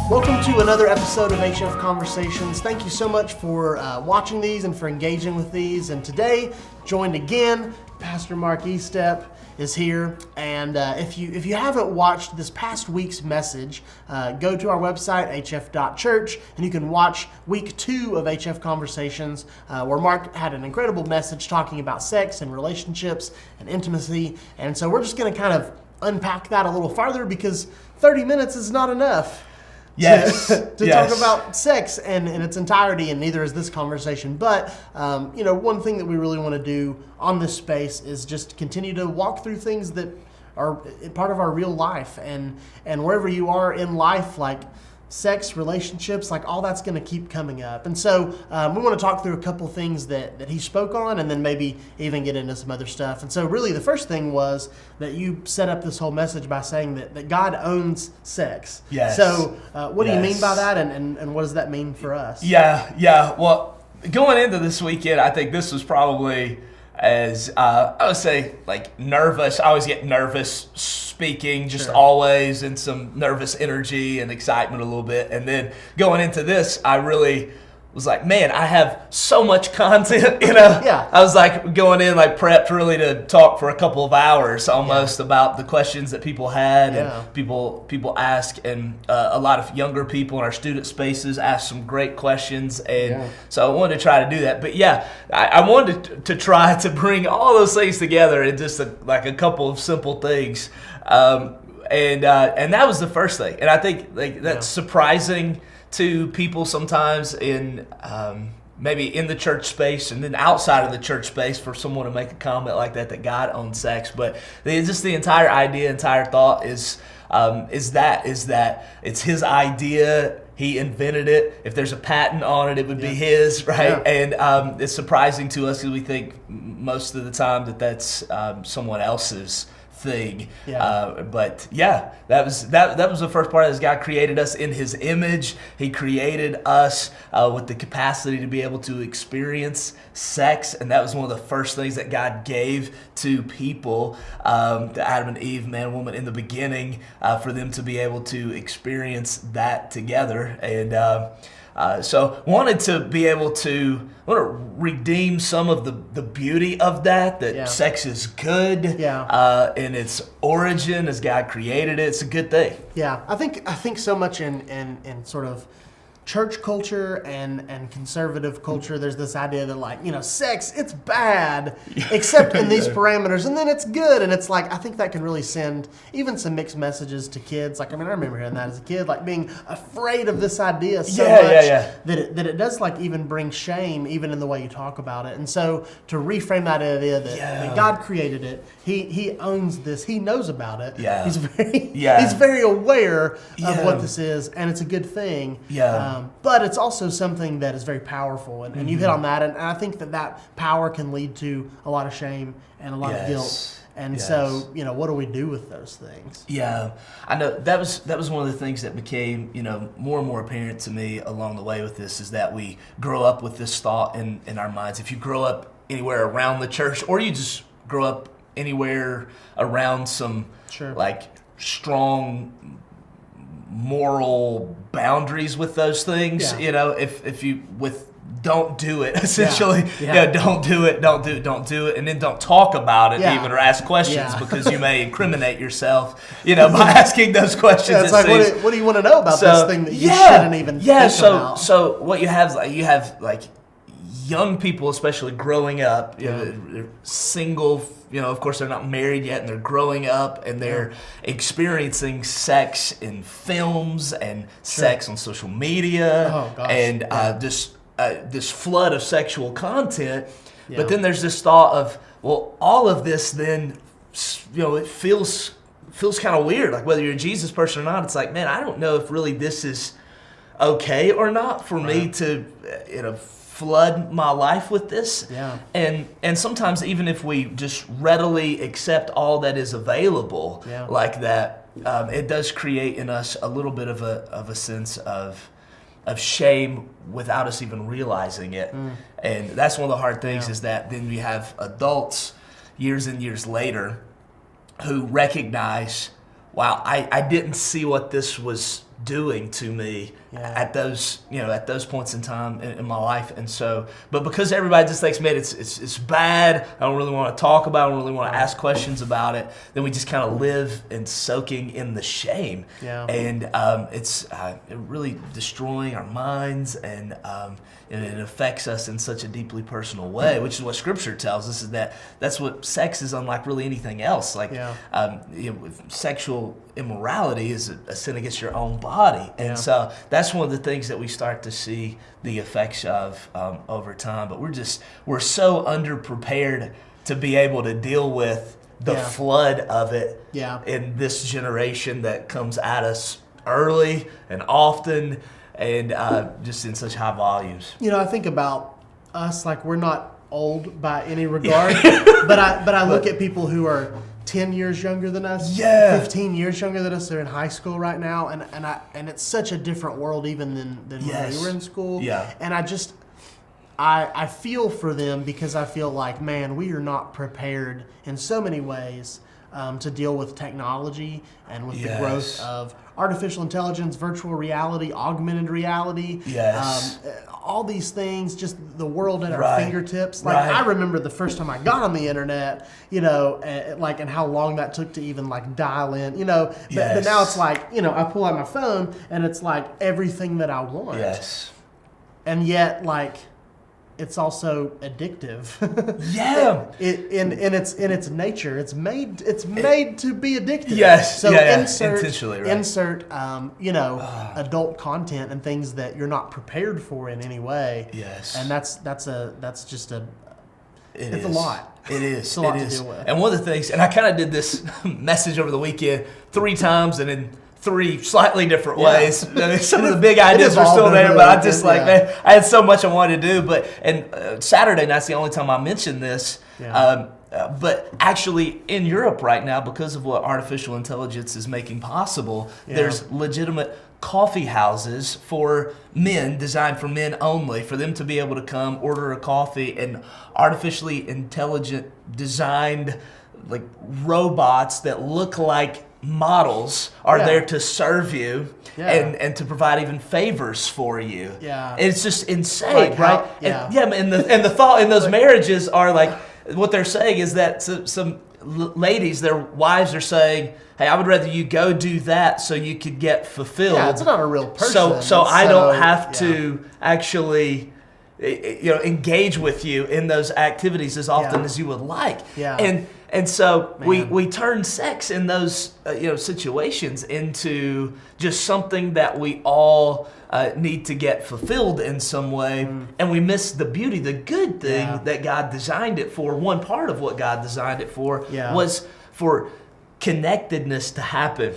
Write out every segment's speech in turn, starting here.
Welcome to another episode of HF Conversations. Thank you so much for watching these and for engaging with these. And today, joined again, Pastor Mark Estepp is here. And if you haven't watched this past week's message, go to our website, hf.church, and you can watch week 2 of HF Conversations, where Mark had an incredible message talking about sex and relationships and intimacy. And so we're just going to kind of unpack that a little farther because 30 minutes is not enough. Yes. to talk about sex in its entirety, and neither is this conversation. But, one thing that we really want to do on this space is just continue to walk through things that are part of our real life. And wherever you are in life, like sex, relationships, like all that's going to keep coming up. And so we want to talk through a couple things that he spoke on, and then maybe even get into some other stuff. And so really the first thing was that you set up this whole message by saying that God owns sex. Yes. So what do you mean by that, and what does that mean for us? Yeah. Well, going into this weekend, I think this was probably as, I would say, like nervous. I always get nervous speaking, just always in some nervous energy and excitement a little bit. And then going into this, I really was like, man, I have so much content, Yeah. I was like going in like prepped really to talk for a couple of hours almost about the questions that people had and people ask, and a lot of younger people in our student spaces asked some great questions, and so I wanted to try to do that. But I wanted to try to bring all those things together in just like a couple of simple things, and that was the first thing, and I think that's surprising to people sometimes in maybe in the church space and then outside of the church space for someone to make a comment like that God owns sex. But just the entire idea, entire thought is that it's his idea. He invented it. If there's a patent on it, it would be his, right? Yeah. And it's surprising to us because we think most of the time that's someone else's thing. But that was the first part. Is God created us in His image. He created us with the capacity to be able to experience sex, and that was one of the first things that God gave to people, to Adam and Eve, man, woman, in the beginning, for them to be able to experience that together. And so wanted to be able to redeem some of the beauty of that sex is good in its origin as God created it. It's a good thing. Yeah, I think so much in sort of church culture and conservative culture, there's this idea that sex, it's bad, except in these parameters, and then it's good. And it's like, I think that can really send even some mixed messages to kids. I remember hearing that as a kid, like being afraid of this idea so much that it does even bring shame even in the way you talk about it. And so to reframe that idea that God created it, He owns this, He knows about it. Yeah. He's very aware of what this is, and it's a good thing. But it's also something that is very powerful, and you hit on that, and I think that power can lead to a lot of shame and a lot of guilt. And so, what do we do with those things? Yeah, I know that was one of the things that became, more and more apparent to me along the way with this, is that we grow up with this thought in our minds. If you grow up anywhere around the church, or you just grow up anywhere around some strong moral boundaries with those things, if you don't do it, essentially, don't do it, and then don't talk about it even, or ask questions because you may incriminate yourself, by asking those questions. It's like, what do you want to know about this thing that you shouldn't even think about? So what you have young people, especially growing up, they're single, of course they're not married yet, and they're growing up and they're experiencing sex in films and sex on social media and this flood of sexual content. But then there's this thought of, well, all of this then, it feels kind of weird. Like whether you're a Jesus person or not, it's like, man, I don't know if really this is okay or not for me to, flood my life with this. And sometimes even if we just readily accept all that is available like that, it does create in us a little bit of a sense of shame without us even realizing it. And that's one of the hard things, is that then we have adults years and years later who recognize wow, I didn't see what this was doing to me at those points in time in my life. And so, but because everybody just thinks, man, it's bad, I don't really want to talk about it, I don't really want to ask questions about it, then we just kind of live in soaking in the shame. And it's really destroying our minds, and it affects us in such a deeply personal way, which is what Scripture tells us, is that's what sex is unlike really anything else. Like sexual immorality is a sin against your own body. And so that's one of the things that we start to see the effects of over time. But we're so underprepared to be able to deal with the flood of it in this generation that comes at us early and often, and just in such high volumes. I think about us, like, we're not old by any regard, but I look at people who are 10 years younger than us, 15 years younger than us. They're in high school right now, and it's such a different world even than when we were in school. And I feel for them, because I feel like, man, we are not prepared in so many ways to deal with technology and with the growth of artificial intelligence, virtual reality, augmented reality, all these things, just the world at our fingertips. Like, I remember the first time I got on the internet, and how long that took to even like dial in, but now it's like, I pull out my phone and it's like everything that I want. And yet, like, it's also addictive. In its nature, it's made to be addictive. So insert adult content and things that you're not prepared for in any way. And it's a lot. It is. It's a lot to deal with. And one of the things, and I kind of did this message over the weekend 3 times, and in 3 slightly different ways. Some of the big ideas are still there, but I just man, I had so much I wanted to do. And Saturday night's the only time I mentioned this. But actually, in Europe right now, because of what artificial intelligence is making possible, there's legitimate coffee houses for men, designed for men only, for them to be able to come order a coffee, and artificially intelligent designed like robots that look like models are there to serve you and to provide even favors for you. It's just insane, like right? And the thought in those marriages are like, what they're saying is that some ladies, their wives are saying, hey, I would rather you go do that so you could get fulfilled. It's not a real person. So I don't have to actually engage with you in those activities as often as you would like. And so we turn sex in those situations into just something that we all need to get fulfilled in some way, and we miss the beauty, the good thing that God designed it for. One part of what God designed it for was for connectedness to happen.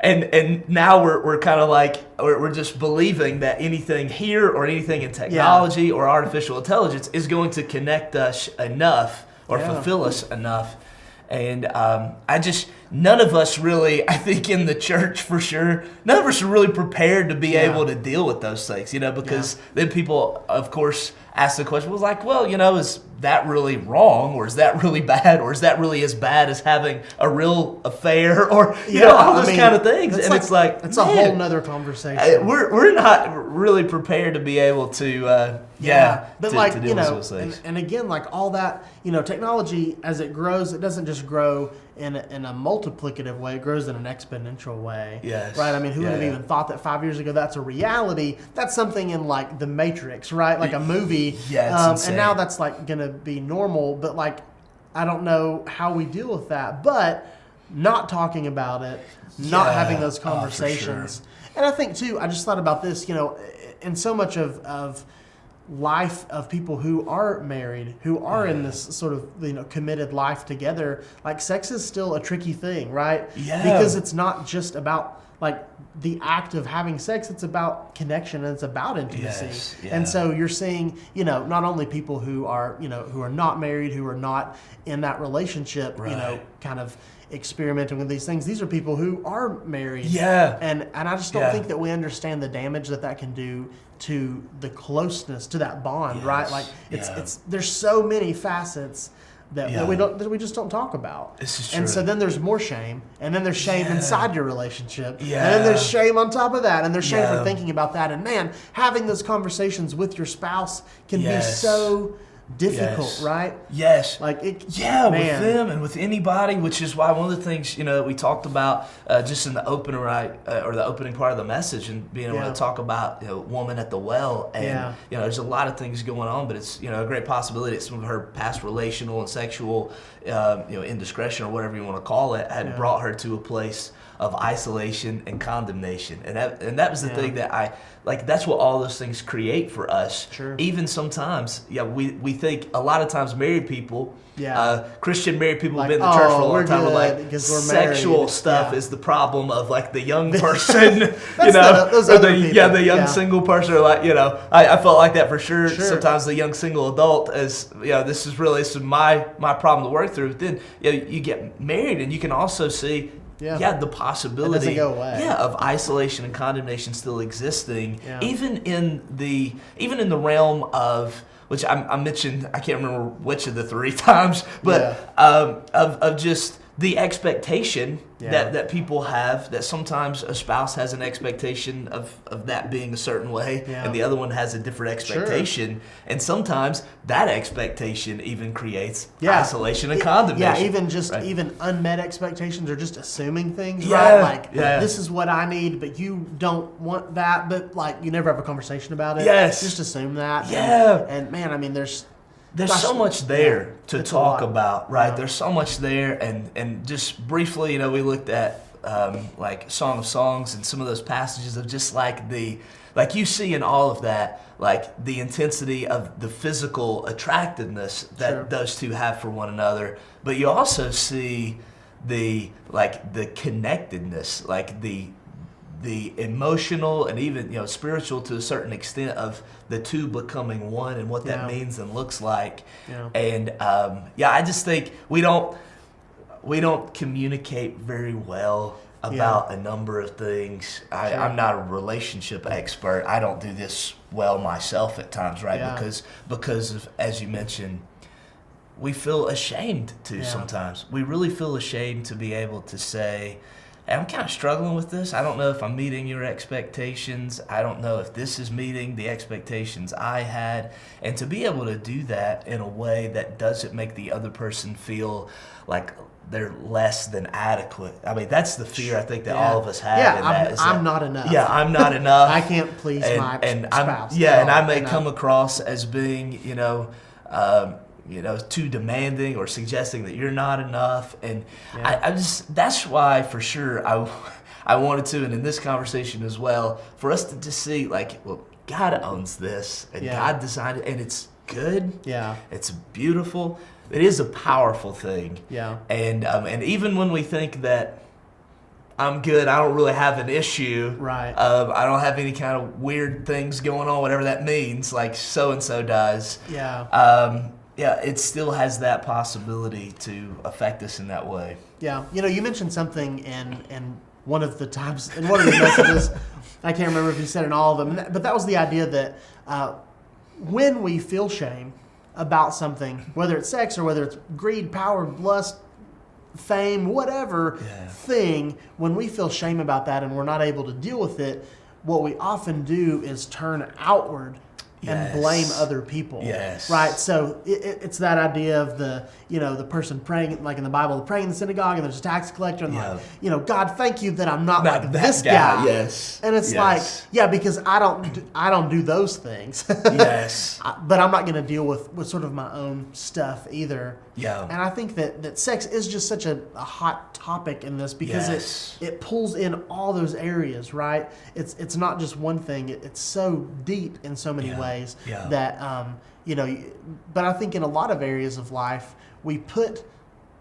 And now we're kind of like, we're just believing that anything here or anything in technology or artificial intelligence is going to connect us enough or fulfill us enough. And none of us really, I think in the church for sure, none of us are really prepared to be able to deal with those things, because then people, of course, ask the question, was like, well, is that really wrong, or is that really bad, or is that really as bad as having a real affair, or all those kind of things. And it's like it's a whole nother conversation. We're not really prepared to be able to but to deal with those things. And again, like all that, technology, as it grows, it doesn't just grow in a multiplicative way, it grows in an exponential way. Right? I mean, who would have even thought that 5 years ago that's a reality? That's something in like The Matrix, right? Like a movie. And now that's like going to be normal, but like, I don't know how we deal with that. But not talking about it, not having those conversations. And I think too, I just thought about this, in so much of life of people who are married, who are in this sort of committed life together, like sex is still a tricky thing, right? Because it's not just about like the act of having sex, it's about connection and it's about intimacy. And so you're seeing, not only people who are, who are not married, who are not in that relationship, kind of experimenting with these things. These are people who are married. And I just don't think that we understand the damage that can do to the closeness, to that bond, right? Like it's there's so many facets that we just don't talk about. This is true. And so then there's more shame, and then there's shame inside your relationship, Yeah. and then there's shame on top of that, and there's shame Yeah. for thinking about that. And man, having those conversations with your spouse can be so difficult, right? Yes. Like it. Yeah, with them and with anybody, which is why one of the things that we talked about just in the opener, or the opening part of the message, and being able to talk about woman at the well, and there's a lot of things going on, but it's a great possibility that some of her past relational and sexual indiscretion, or whatever you want to call it, had brought her to a place of isolation and condemnation, and that was the thing that I like. That's what all those things create for us. Sure. Even sometimes, we think a lot of times married people, Christian married people, have been in the church for a long time, are like sexual stuff is the problem of like the young person, the young single person, or like I felt like that for sure. Sometimes the young single adult, as this is my problem to work through. But then you get married, and you can also see. The possibility of isolation and condemnation still existing, even in the realm of, which I mentioned, I can't remember which of the three times, but of just the expectation that people have, that sometimes a spouse has an expectation of that being a certain way, and the other one has a different expectation, and sometimes that expectation even creates isolation and condemnation. Even unmet expectations, or just assuming things, right? Like this is what I need, but you don't want that, but like you never have a conversation about it. Just assume that. And man, I mean, there's so much there to talk about, right? There's so much there, and just briefly, we looked at like Song of Songs and some of those passages of just like you see in all of that, like the intensity of the physical attractiveness that those two have for one another, but you also see the connectedness, like the emotional and even spiritual to a certain extent of the two becoming one, and what that means and looks like. And I just think we don't communicate very well about a number of things. I'm not a relationship expert. I don't do this well myself at times, right? Because of, as you mentioned, we feel ashamed to sometimes. We really feel ashamed to be able to say, I'm kind of struggling with this. I don't know if I'm meeting your expectations. I don't know if this is meeting the expectations I had. And to be able to do that in a way that doesn't make the other person feel like they're less than adequate. I mean, that's the fear I think that all of us have. I'm not enough. I'm not enough. I can't please my spouse. And I may come across as being, too demanding, or suggesting that you're not enough. And I just, that's why for sure I wanted to, and in this conversation as well, for us to just see like, well, God owns this, and God designed it, and it's good. It's beautiful. It is a powerful thing. And even when we think that I'm good, I don't really have an issue. I don't have any kind of weird things going on, whatever that means, like so-and-so does. It still has that possibility to affect us in that way. You mentioned something in one of the times, in one of the messages, I can't remember if you said in all of them, but that was the idea that when we feel shame about something, whether it's sex or whether it's greed, power, lust, fame, whatever thing, when we feel shame about that and we're not able to deal with it, what we often do is turn outward and blame other people. Right? So it's that idea of the person praying, like in the Bible, praying in the synagogue, and there's a tax collector, and like, God, thank you that I'm not like this guy. And it's like, because I don't do those things. But I'm not going to deal with sort of my own stuff either. And I think that sex is just such a hot topic in this, because it pulls in all those areas, right? It's not just one thing. It's so deep in so many ways that but I think in a lot of areas of life we put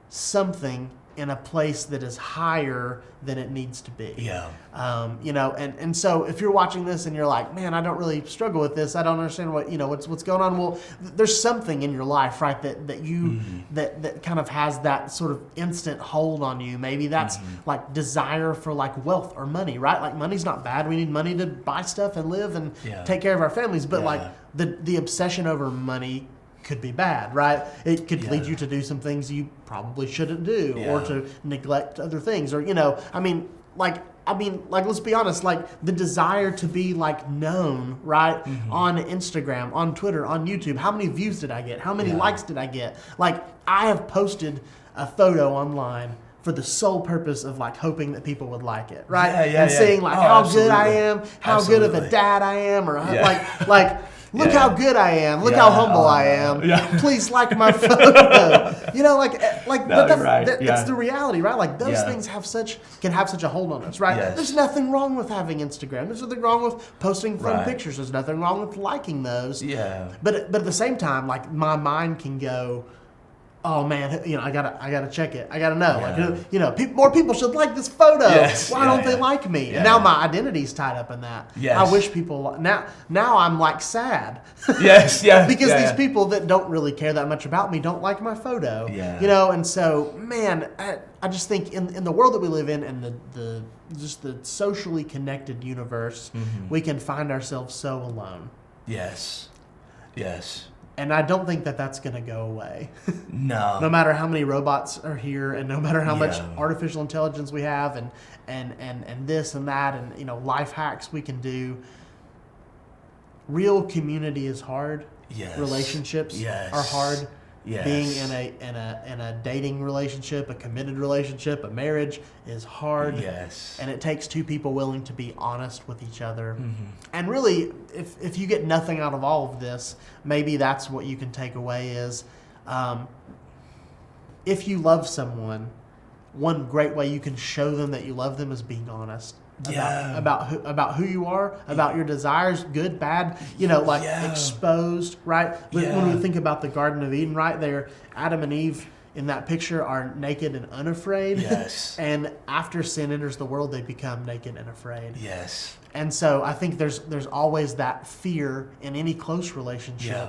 something in a place that is higher than it needs to be. And so if you're watching this and you're like, man, I don't really struggle with this, I don't understand what's going on. Well, there's something in your life, right, that you that kind of has that sort of instant hold on you. Maybe that's like desire for like wealth or money, right? Like money's not bad. We need money to buy stuff and live and take care of our families. But like the obsession over money could be bad, right? It could Yeah. lead you to do some things you probably shouldn't do, or Yeah. to neglect other things, or let's be honest, like the desire to be like known, right? On Instagram, on Twitter, on YouTube. How many views did I get? How many Yeah. likes did I get? Like, I have posted a photo online for the sole purpose of like hoping that people would like it, right? Yeah, and yeah. seeing like Oh, how good I absolutely. am, how good of a Absolutely. dad I am, or Yeah. like look Yeah. how good I am, look Yeah. how humble Oh, I no. am. Yeah. Please like my photo. No, But you're right. that's Yeah. the reality, right? Like those Yeah. things can have such a hold on us, right? Yes. There's nothing wrong with having Instagram. There's nothing wrong with posting fun Right. pictures. There's nothing wrong with liking those. Yeah. But at the same time, like my mind can go, oh man, I gotta check it. I gotta know, Yeah. more people should like this photo. Yes. Why Yeah, don't they yeah. like me? Yeah. And now my identity's tied up in that. Yes. I wish people now I'm like sad. Yes. Yeah. Because yeah, these yeah. people that don't really care that much about me don't like my photo. Yeah. And so, man, I just think in the world that we live in, and the socially connected universe, we can find ourselves so alone. Yes. Yes. And I don't think that that's going to go away. No. No matter how many robots are here, and no matter how much Yeah. artificial intelligence we have, and this and that, and life hacks we can do, real community is hard. Yes. Relationships Yes. are hard. Yes. Being in a dating relationship, a committed relationship, a marriage is hard. Yes. And it takes two people willing to be honest with each other. Mm-hmm. And really, if you get nothing out of all of this, maybe that's what you can take away is, if you love someone, one great way you can show them that you love them is being honest. Yeah. About who you are, about your desires, good, bad, Yeah. exposed, right? When Yeah. we think about the Garden of Eden, right there, Adam and Eve in that picture are naked and unafraid. Yes. And after sin enters the world, they become naked and afraid. Yes. And so I think there's always that fear in any close relationship Yeah.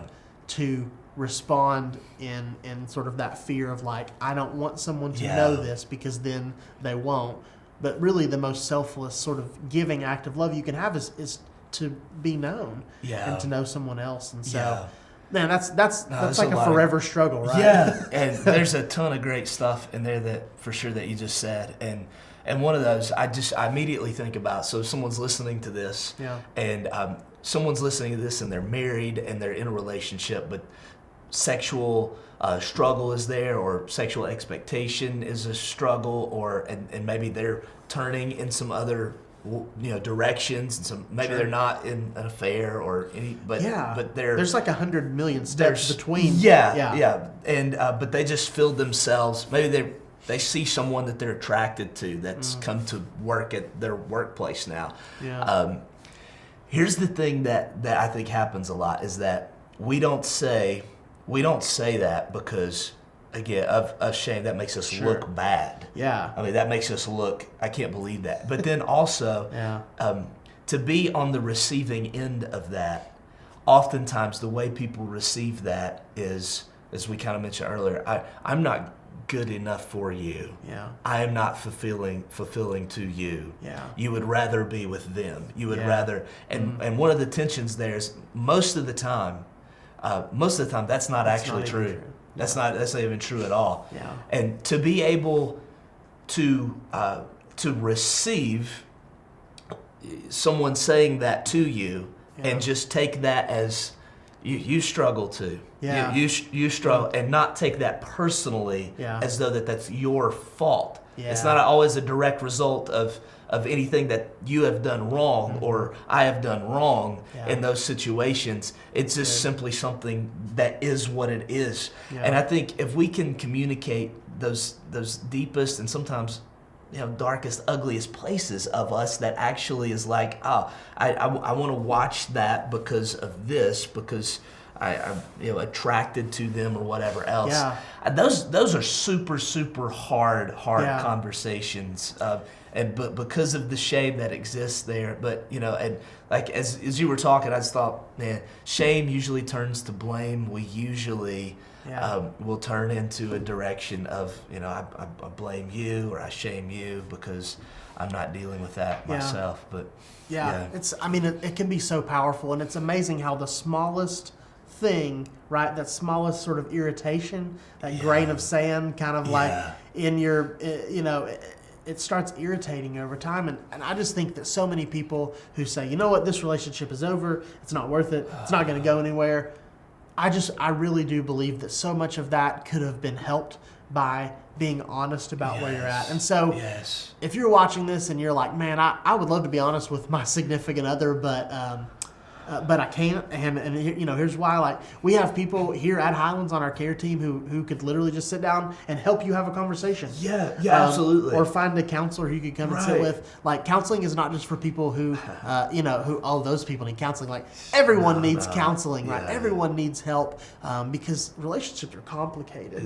to respond in sort of that fear of like, I don't want someone to Yeah. know this because then they won't. But really the most selfless sort of giving act of love you can have is to be known Yeah. and to know someone else. And so, Yeah. man, that's there's like a a lot of- forever struggle, right? Yeah, and there's a ton of great stuff in there that for sure that you just said, and one of those I immediately think about. So if someone's listening to this, Yeah. and someone's listening to this and they're married and they're in a relationship, but sexual struggle is there, or sexual expectation is a struggle, and maybe they're turning in some other directions, and some maybe Sure. they're not in an affair or any, but there's like 100 million steps between. Yeah. And but they just filled themselves. Maybe they see someone that they're attracted to that's come to work at their workplace now. Yeah. Here's the thing that I think happens a lot is that we don't say that because, again, of shame. That makes us Sure. look bad. Yeah. I mean, that makes us look, I can't believe that. But then also, to be on the receiving end of that, oftentimes the way people receive that is, as we kind of mentioned earlier, I'm not good enough for you. Yeah. I am not fulfilling to you. Yeah. You would rather be with them. You would Yeah. rather, and one of the tensions there is most of the time that's not actually not even true. true. That's not even true at all. Yeah. And to be able to receive someone saying that to you, and just take that as you struggle too. Yeah. You struggle, and not take that personally as though that's your fault. Yeah. It's not always a direct result of anything that you have done wrong or I have done wrong in those situations. It's just simply something that is what it is. Yeah. And I think if we can communicate those deepest and sometimes darkest, ugliest places of us, that actually is like, I want to watch that because of this, because I'm attracted to them or whatever else. Yeah. Those are super, super hard Yeah. conversations. But because of the shame that exists there, and like as you were talking, I just thought, man, shame usually turns to blame. We usually will turn into a direction of, I blame you or I shame you because I'm not dealing with that myself. But it can be so powerful, and it's amazing how the smallest thing, right? That smallest sort of irritation, that grain of sand, kind of like in your, it starts irritating over time. And I just think that so many people who say, you know what, this relationship is over, it's not worth it, it's not going to go anywhere. I really do believe that so much of that could have been helped by being honest about where you're at. And so if you're watching this and you're like, man, I would love to be honest with my significant other, but I can't. And here's why. Like, we have people here at Highlands on our care team who could literally just sit down and help you have a conversation. Absolutely. Or find a counselor who you could come and sit with. Like, counseling is not just for people who, those people need counseling. Like, everyone needs counseling, right? Everyone needs help because relationships are complicated.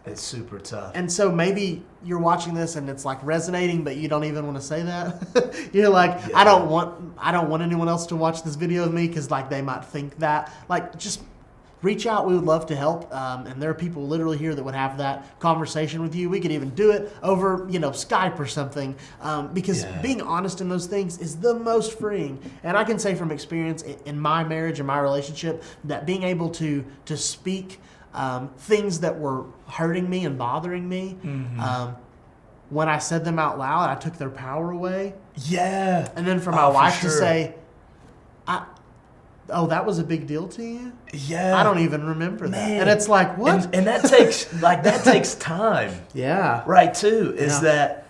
It's super tough. And so maybe you're watching this and it's like resonating, but you don't even want to say that. You're like, I don't want anyone else to watch this video with me because like they might think that. Like, just reach out. We would love to help. And there are people literally here that would have that conversation with you. We could even do it over, Skype or something. Because being honest in those things is the most freeing. And I can say from experience in my marriage and my relationship that being able to speak things that were hurting me and bothering me, when I said them out loud, I took their power away. Yeah. And then for my wife to say, that was a big deal to you? Yeah. I don't even remember that. And it's like, what? And that takes time. Yeah. Right, too, is that,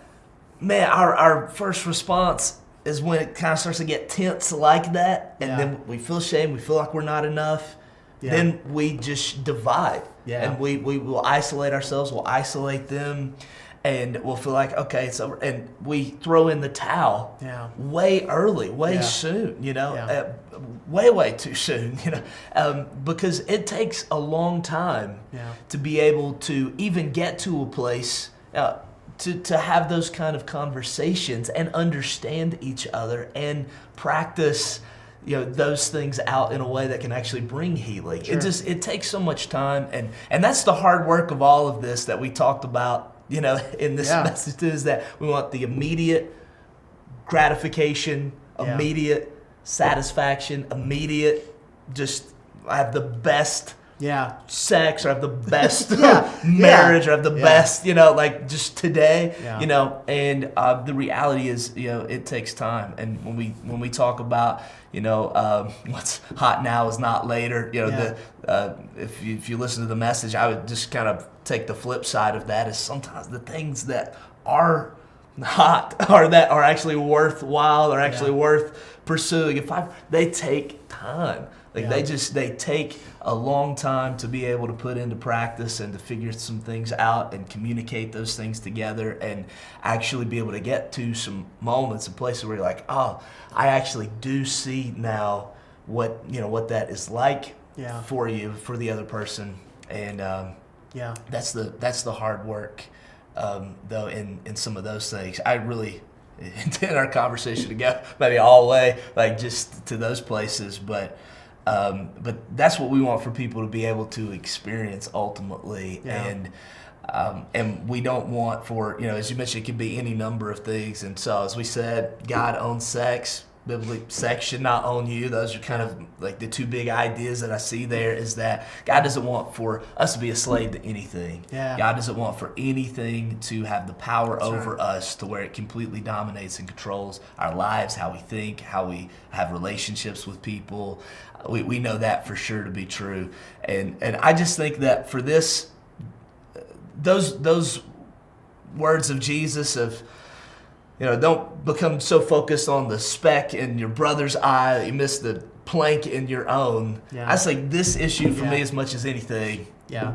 man, our first response is when it kind of starts to get tense like that, and then we feel shame, we feel like we're not enough. Then we just divide. And we will isolate ourselves, we'll isolate them, and we'll feel like, okay, it's over. And we throw in the towel way early, way soon, way too soon, because it takes a long time to be able to even get to a place to have those kind of conversations and understand each other and practice those things out in a way that can actually bring healing. Sure. It takes so much time, and that's the hard work of all of this that we talked about, in this message too, is that we want the immediate gratification, immediate satisfaction, immediate just I have the best sex, or have the best marriage, or have the best, just today, and the reality is, it takes time. And when we talk about, what's hot now is not later, if you listen to the message, I would just kind of take the flip side of that, is sometimes the things that are hot or that are actually worthwhile or actually worth pursuing, they take time. They take a long time to be able to put into practice and to figure some things out and communicate those things together and actually be able to get to some moments and places where you're like, oh, I actually do see now what that is like for you, for the other person. And that's the hard work, though, in some of those things. I really intend our conversation to go maybe all the way, like just to those places, but that's what we want for people to be able to experience ultimately. And we don't want for, as you mentioned, it could be any number of things. And so, as we said, God owns sex. Biblically, sex should not own you. Those are kind of like the two big ideas that I see there, is that God doesn't want for us to be a slave to anything. God doesn't want for anything to have the power over us to where it completely dominates and controls our lives, how we think, how we have relationships with people. We know that for sure to be true. And I just think that for this, those words of Jesus of, don't become so focused on the speck in your brother's eye that you miss the plank in your own. I say this issue for me as much as anything.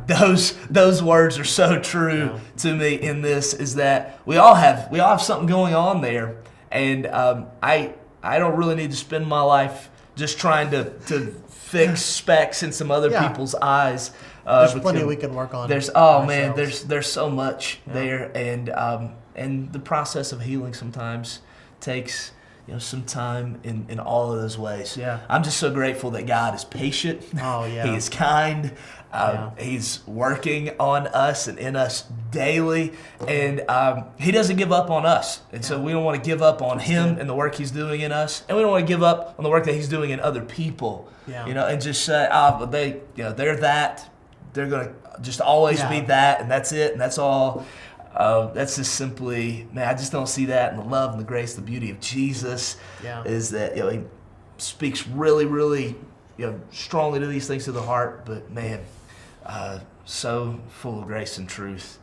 Those words are so true to me in this, is that we all have something going on there, and I don't really need to spend my life just trying to fix specks in some other people's eyes. There's plenty we can work on. There's so much there, and the process of healing sometimes takes some time in all of those ways. Yeah. I'm just so grateful that God is patient. Oh, yeah. He is kind. He's working on us and in us daily, and He doesn't give up on us. And so we don't want to give up on Him and the work He's doing in us, and we don't want to give up on the work that He's doing in other people. Yeah. And just say, but they're that. They're gonna just always be that, and that's it, and that's all. That's just simply, man, I just don't see that in the love and the grace, the beauty of Jesus. Is that He speaks really, really strongly to these things to the heart, but man, so full of grace and truth.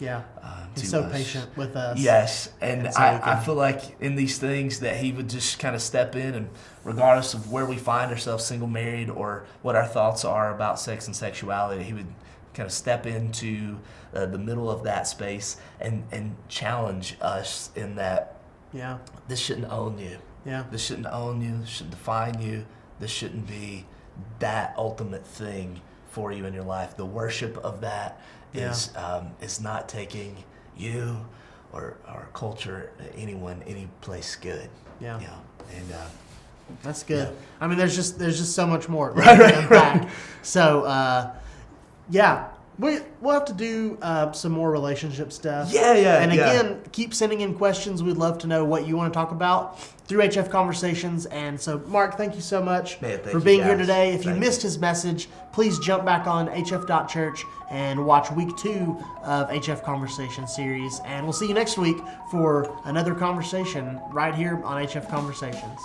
He's so patient with us. Yes, and so I feel like in these things that He would just kind of step in, and regardless of where we find ourselves, single, married, or what our thoughts are about sex and sexuality, He would kind of step into the middle of that space and challenge us in that. This shouldn't own you. This shouldn't own you. This shouldn't define you. This shouldn't be that ultimate thing for you in your life. The worship of that is not taking you or our culture, anyone, any place good. And that's good. I mean, there's just so much more. Right. So we'll have to do some more relationship stuff. And again, keep sending in questions. We'd love to know what you want to talk about through HF Conversations. And so, Mark, thank you so much for being here today. If you missed his message, please jump back on hf.church and watch week 2 of HF Conversation series. And we'll see you next week for another conversation right here on HF Conversations.